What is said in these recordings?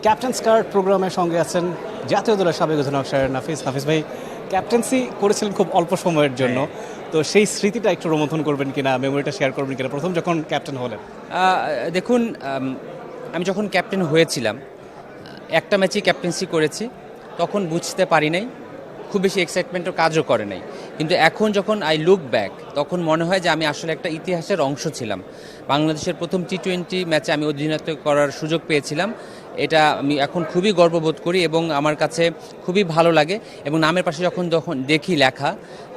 Captain's card প্রোগ্রামের সঙ্গে আছেন জাতীয় দলের সাবেক অধিনায়ক শাহরিয়ার নাফিস। নাফিস ভাই ক্যাপ্টেন্সি করেছিলেন খুব অল্প সময়ের জন্য, তো সেই স্মৃতিটা একটু রোমন্থন করবেন কিনা, মেমোরিটা শেয়ার করবেন কিনা প্রথম যখন ক্যাপ্টেন হলেন? দেখুন, আমি যখন ক্যাপ্টেন হয়েছিলাম একটা ম্যাচেই ক্যাপ্টেন্সি করেছি, তখন বুঝতে পারি নাই, খুব বেশি এক্সাইটমেন্টও কাজও করে নাই। কিন্তু এখন যখন আই লুক ব্যাক তখন মনে হয় যে আমি আসলে একটা ইতিহাসের অংশ ছিলাম। বাংলাদেশের প্রথম টি-20 ম্যাচে আমি অধিনায়কত্ব করার সুযোগ পেয়েছিলাম, এটা আমি এখন খুবই গর্ববোধ করি এবং আমার কাছে খুবই ভালো লাগে। এবং নামের পাশে যখন দেখি লেখা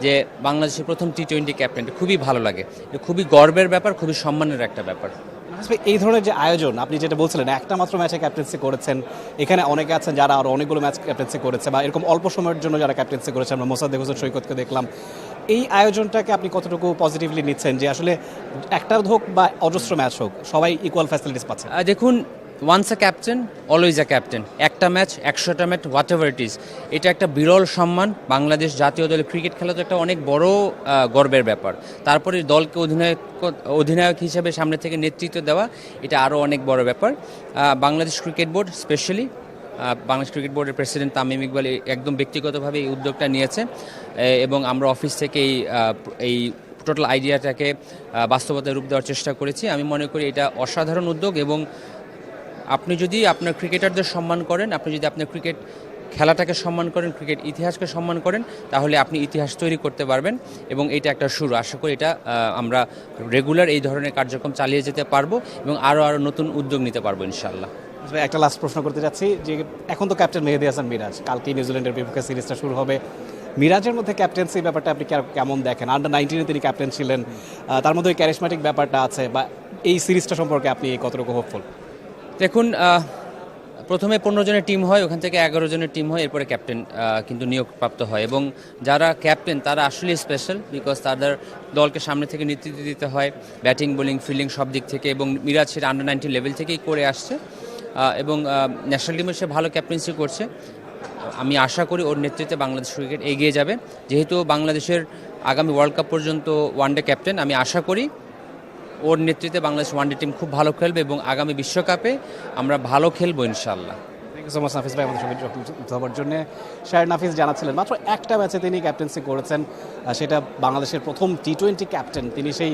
যে বাংলাদেশের প্রথম টি-20 ক্যাপ্টেন, খুবই ভালো লাগে। এটা খুবই গর্বের ব্যাপার, খুবই সম্মানের একটা ব্যাপার। নাফিস ভাই, এই ধরনের যে আয়োজন, আপনি যেটা বলছিলেন একটা মাত্র ম্যাচে ক্যাপ্টেন্সি করেছেন, এখানে অনেকে আছেন যারা আরও অনেকগুলো ম্যাচ ক্যাপ্টেন্সি করেছে বা এরকম অল্প সময়ের জন্য যারা ক্যাপ্টেন্সি করেছে, আমরা মোসাদ্দেক হোসেন সৈকতকে দেখলাম। এই আয়োজনটাকে আপনি কতটুকু পজিটিভলি নিচ্ছেন যে আসলে একটা হোক বা অজস্র ম্যাচ হোক সবাই ইকুয়াল ফ্যাসিলিটিস পাচ্ছে? দেখুন, once a captain always a captain. একটা ম্যাচ, 100টা match, whatever it is, এটা একটা বিরল সম্মান। বাংলাদেশ জাতীয় দলে ক্রিকেট খেলা তো একটা অনেক বড় গর্বের ব্যাপার। তারপরে দলকে অধিনায়ক হিসেবে সামনে থেকে নেতৃত্ব দেওয়া, এটা আরও অনেক বড় ব্যাপার। Bangladesh cricket board specially Bangladesh cricket বোর্ডের প্রেসিডেন্ট তামিম ইকবাল একদম ব্যক্তিগতভাবে এই উদ্যোগটা নিয়েছে এবং আমরা অফিস থেকে এই টোটাল আইডিয়াটাকে বাস্তবতায় রূপ দেওয়ার চেষ্টা করেছি। আমি মনে করি এটা অসাধারণ উদ্যোগ এবং আপনি যদি আপনার ক্রিকেটারদের সম্মান করেন, আপনি যদি আপনার ক্রিকেট খেলাটাকে সম্মান করেন, ক্রিকেট ইতিহাসকে সম্মান করেন, তাহলে আপনি ইতিহাস তৈরি করতে পারবেন এবং এটা একটা শুরু। আশা করি এটা আমরা রেগুলার এই ধরনের কার্যক্রম চালিয়ে যেতে পারবো এবং আরও নতুন উদ্যোগ নিতে পারবো ইনশাআল্লাহ। একটা লাস্ট প্রশ্ন করতে যাচ্ছি যে এখন তো ক্যাপ্টেন মেহেদী হাসান মিরাজ, কালকেই নিউজিল্যান্ডের বিপক্ষে সিরিজটা শুরু হবে। মিরাজের মধ্যে ক্যাপ্টেন্সি ব্যাপারটা আপনি কেমন দেখেন? আন্ডার-19 তিনি ক্যাপ্টেন ছিলেন, তার মধ্যে ওই ক্যারিসম্যাটিক ব্যাপারটা আছে, বা এই সিরিজটা সম্পর্কে আপনি কতটুকু হোপফুল? দেখুন, প্রথমে 15 জনের টিম হয়, ওখান থেকে 11 জনের টিম হয়, এরপরে ক্যাপ্টেন কিন্তু নিয়োগপ্রাপ্ত হয় এবং যারা ক্যাপ্টেন তারা আসলে স্পেশাল, বিকজ তাদের দলকে সামনে থেকে নেতৃত্ব দিতে হয় ব্যাটিং, বোলিং, ফিল্ডিং সব দিক থেকে, এবং মিরাজ সেটা আন্ডার-19 লেভেল থেকেই করে আসছে এবং ন্যাশনাল টিমে সে ভালো ক্যাপ্টেন্সি করছে। আমি আশা করি ওর নেতৃত্বে বাংলাদেশ ক্রিকেট এগিয়ে যাবে। যেহেতু বাংলাদেশের আগামী ওয়ার্ল্ড কাপ পর্যন্ত ওয়ানডে ক্যাপ্টেন, আমি আশা করি ওর নেতৃত্বে বাংলাদেশ ওয়ানডে টিম খুব ভালো খেলবে এবং আগামী বিশ্বকাপে আমরা ভালো খেলবো ইনশাআল্লাহ। থ্যাংক ইউ সো মাচ নাফিস ভাই আমাদের সঙ্গে যাওয়ার জন্য। শাহরিয়ার নাফিস জানাচ্ছিলেন মাত্র একটা ম্যাচে তিনি ক্যাপ্টেন্সি করেছেন, সেটা বাংলাদেশের প্রথম টি-20 ক্যাপ্টেন। তিনি সেই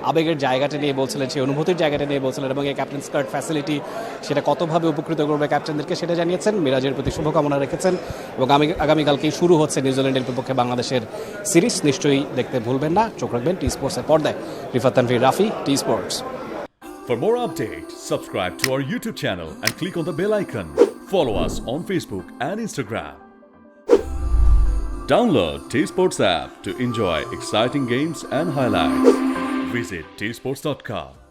আবেগের জায়গাটা নিয়ে বলছিলেন, সেই অনুভূতির জায়গাটা নিয়ে বলছিলেন এবং এই ক্যাপ্টেন্স কার্ড ফ্যাসিলিটি সেটা কতভাবে উপকৃত করবে ক্যাপ্টেনদেরকে সেটা জানিয়েছেন। মিরাজের প্রতি শুভকামনা রেখেছেন এবং আগামীকালকেই শুরু হচ্ছে নিউজিল্যান্ডের বিপক্ষে বাংলাদেশের সিরিজ, নিশ্চয়ই দেখতে ভুলবেন না। চোখ রাখবেন টি স্পোর্টসের পর্দায়। Rifat Tanvir, Rafi, T Sports. For more updates, subscribe to our YouTube channel and click on the bell icon. Follow us on Facebook and Instagram. Download T-Sports app to enjoy exciting games and highlights. Visit tsports.com.